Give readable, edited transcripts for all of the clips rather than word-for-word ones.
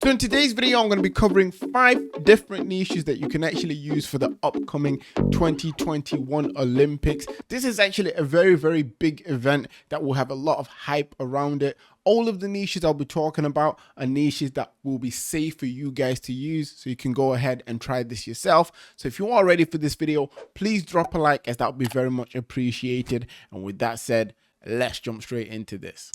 So in today's video, I'm going to be covering 5 different niches that you can actually use for the upcoming 2021 Olympics. This is actually a very big event that will have a lot of hype around it. All of the niches I'll be talking about are niches that will be safe for you guys to use, so you can go ahead and try this yourself. So if you are ready for this video, please drop a like, as that would be very much appreciated. And with that said, let's jump straight into this.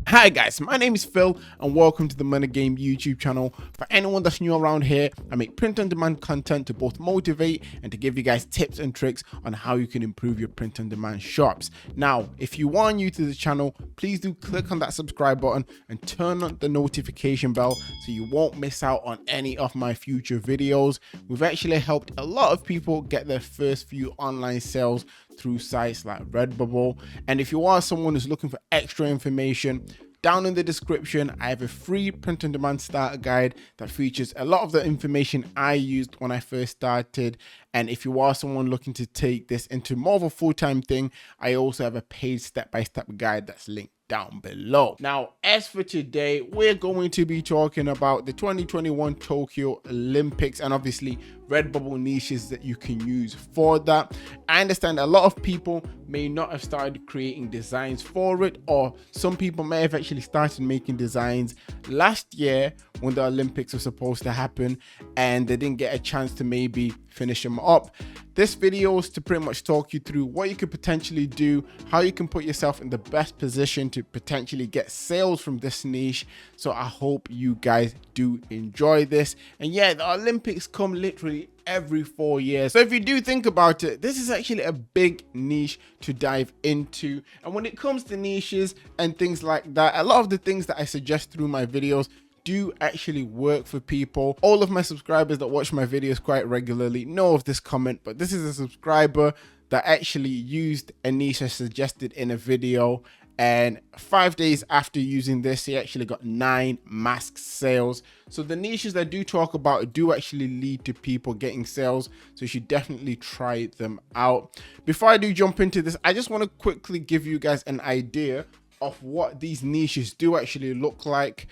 Hi guys, my name is Phil and welcome to the Money Game YouTube channel. For anyone that's new around here, I make print-on-demand content to both motivate and to give you guys tips and tricks on how you can improve your print-on-demand shops. Now, if you are new to the channel, please do click on that subscribe button and turn on the notification bell so you won't miss out on any of my future videos. We've actually helped a lot of people get their first few online sales through sites like Redbubble. And if you are someone who's looking for extra information, down in the description, I have a free print-on-demand starter guide that features a lot of the information I used when I first started. And if you are someone looking to take this into more of a full-time thing, I also have a paid step-by-step guide that's linked down below. Now, as for today, we're going to be talking about the 2021 Tokyo Olympics and obviously Redbubble niches that you can use for that. I understand a lot of people may not have started creating designs for it, or some people may have actually started making designs last year when the Olympics were supposed to happen and they didn't get a chance to maybe finish them up. This video is to pretty much talk you through what you could potentially do, how you can put yourself in the best position to potentially get sales from this niche. So I hope you guys do enjoy this. And yeah, the Olympics come literally every 4 years. So if you do think about it, this is actually a big niche to dive into. And when it comes to niches and things like that, a lot of the things that I suggest through my videos do actually work for people. All of my subscribers that watch my videos quite regularly know of this comment, but this is a subscriber that actually used a niche I suggested in a video, and 5 days after using this, he actually got 9 mask sales. So the niches I do talk about do actually lead to people getting sales, so you should definitely try them out. Before I do jump into this, I just want to quickly give you guys an idea of what these niches do actually look like,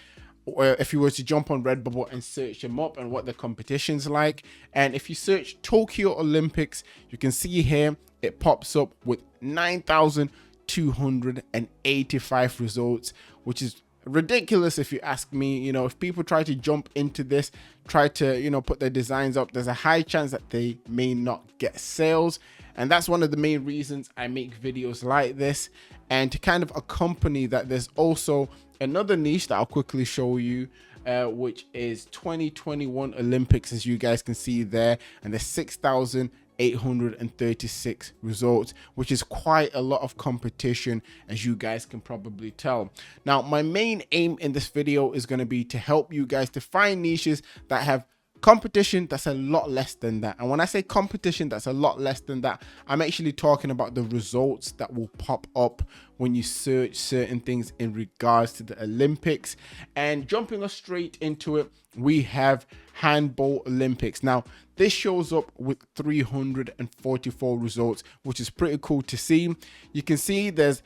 if you were to jump on Redbubble and search them up, and what the competition's like. And if you search Tokyo Olympics, you can see here it pops up with 9,285 results, which is ridiculous if you ask me. You know, if people try to jump into this, try to, you know, put their designs up, there's a high chance that they may not get sales. And that's one of the main reasons I make videos like this. And to kind of accompany that, there's also another niche that I'll quickly show you, which is 2021 Olympics, as you guys can see there, and the 6,836 results, which is quite a lot of competition, as you guys can probably tell. Now, my main aim in this video is going to be to help you guys to find niches that have competition that's a lot less than that. And when I say competition that's a lot less than that, I'm actually talking about the results that will pop up when you search certain things in regards to the Olympics. And jumping us straight into it, we have Handball Olympics. Now, this shows up with 344 results, which is pretty cool to see. You can see there's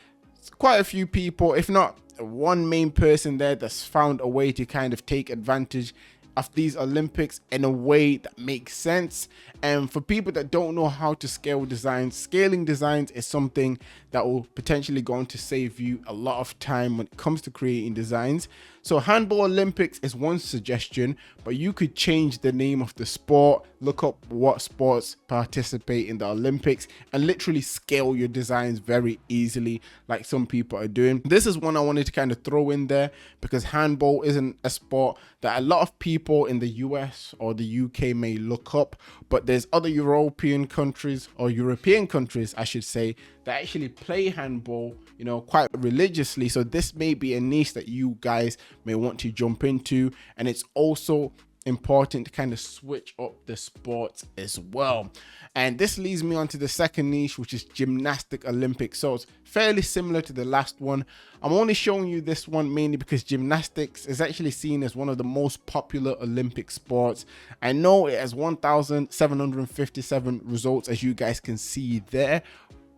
quite a few people, if not one main person there, that's found a way to kind of take advantage of these Olympics in a way that makes sense. And for people that don't know how to scale designs, scaling designs is something that will potentially going to save you a lot of time when it comes to creating designs. So Handball Olympics is one suggestion, but you could change the name of the sport, look up what sports participate in the Olympics, and literally scale your designs very easily, like some people are doing. This is one I wanted to kind of throw in there because handball isn't a sport that a lot of people in the US or the UK may look up, but there's other European countries, or European countries I should say, that actually play handball, you know, quite religiously. So this may be a niche that you guys may want to jump into. And it's also important to kind of switch up the sports as well. And this leads me on to the second niche, which is Gymnastic Olympics. So it's fairly similar to the last one. I'm only showing you this one mainly because gymnastics is actually seen as one of the most popular Olympic sports. I know it has 1,757 results, as you guys can see there,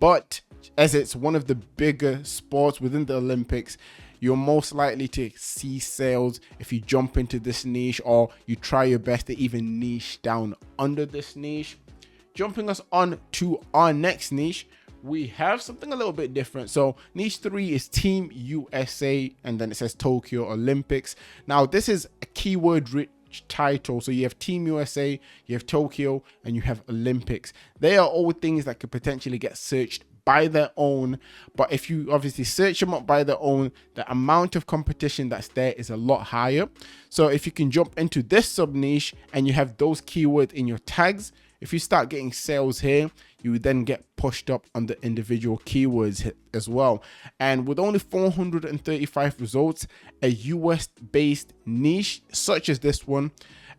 but as it's one of the bigger sports within the Olympics, you're most likely to see sales if you jump into this niche, or you try your best to even niche down under this niche. Jumping us on to our next niche, we have something a little bit different. So niche 3 is Team USA, and then it says Tokyo Olympics. Now this is a keyword rich title. So you have Team USA, you have Tokyo, and you have Olympics. They are all things that could potentially get searched by their own, but if you obviously search them up by their own, the amount of competition that's there is a lot higher. So if you can jump into this sub niche and you have those keywords in your tags, if you start getting sales here, you would then get pushed up on the individual keywords as well. And with only 435 results, a US based niche such as this one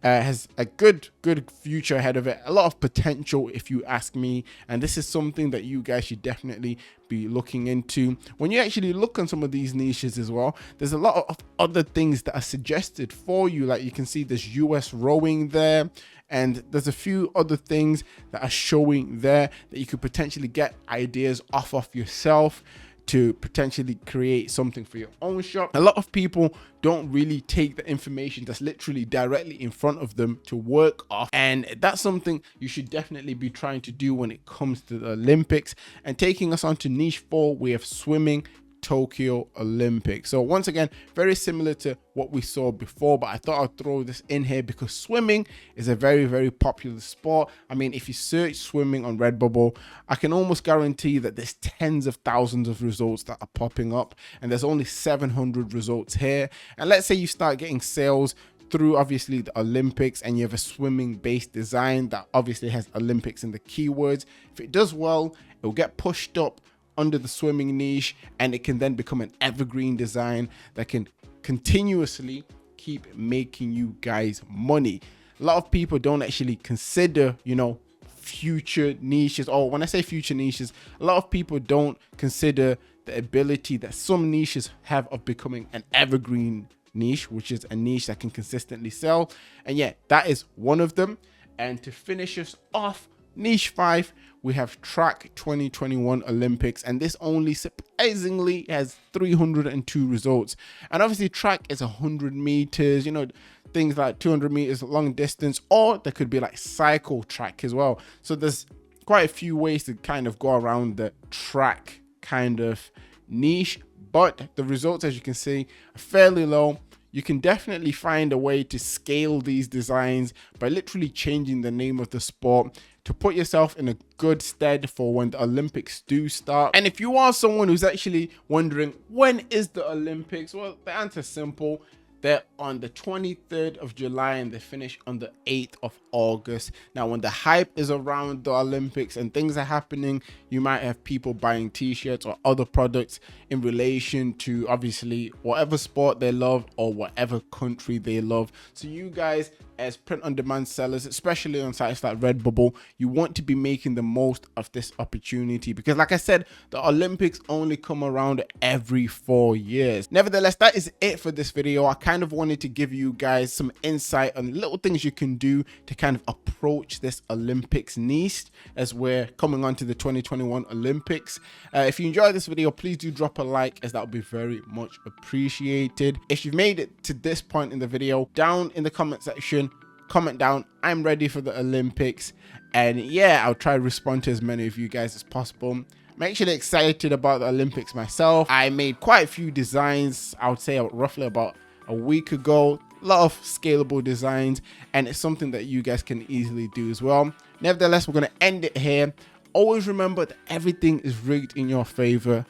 has a good future ahead of it, a lot of potential if you ask me. And this is something that you guys should definitely be looking into. When you actually look on some of these niches as well, there's a lot of other things that are suggested for you. Like you can see there's US rowing there, and there's a few other things that are showing there that you could potentially get ideas off of yourself to potentially create something for your own shop. A lot of people don't really take the information that's literally directly in front of them to work off, and that's something you should definitely be trying to do when it comes to the Olympics. And taking us on to niche 4, we have swimming, Tokyo Olympics. So once again, very similar to what we saw before, but I thought I'd throw this in here because swimming is a very popular sport. I mean, if you search swimming on Redbubble, I can almost guarantee that there's tens of thousands of results that are popping up, and there's only 700 results here. And let's say you start getting sales through obviously the Olympics, and you have a swimming based design that obviously has Olympics in the keywords. If it does well, it will get pushed up under the swimming niche, and it can then become an evergreen design that can continuously keep making you guys money. A lot of people don't actually consider, you know, future niches, or when I say future niches, a lot of people don't consider the ability that some niches have of becoming an evergreen niche, which is a niche that can consistently sell. And yeah, that is one of them. And to finish us off, niche 5, we have track 2021 Olympics, and this only surprisingly has 302 results. And obviously track is 100 meters, you know, things like 200 meters long distance, or there could be like cycle track as well. So there's quite a few ways to kind of go around the track kind of niche, but the results, as you can see, are fairly low. You can definitely find a way to scale these designs by literally changing the name of the sport to put yourself in a good stead for when the Olympics do start. And if you are someone who's actually wondering, when is the Olympics? Well, the answer is simple. They're on the 23rd of July and they finish on the 8th of August. Now, when the hype is around the Olympics and things are happening, you might have people buying t-shirts or other products in relation to obviously whatever sport they love or whatever country they love. So you guys, as print-on-demand sellers, especially on sites like Redbubble, you want to be making the most of this opportunity, because like I said, the Olympics only come around every 4 years. Nevertheless, that is it for this video. I kind of wanted to give you guys some insight on little things you can do to kind of approach this Olympics niche as we're coming on to the 2021 Olympics. If you enjoyed this video, please do drop a like, as that would be very much appreciated. If you've made it to this point in the video, down in the comment section, comment down, I'm ready for the Olympics, and yeah, I'll try to respond to as many of you guys as possible. I'm actually excited about the Olympics myself. I made quite a few designs, I would say roughly about a week ago, a lot of scalable designs, and it's something that you guys can easily do as well. Nevertheless, we're going to end it here. Always remember that everything is rigged in your favor,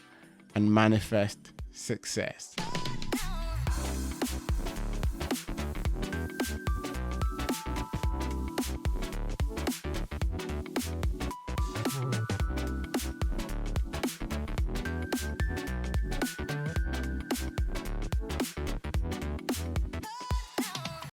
and manifest success.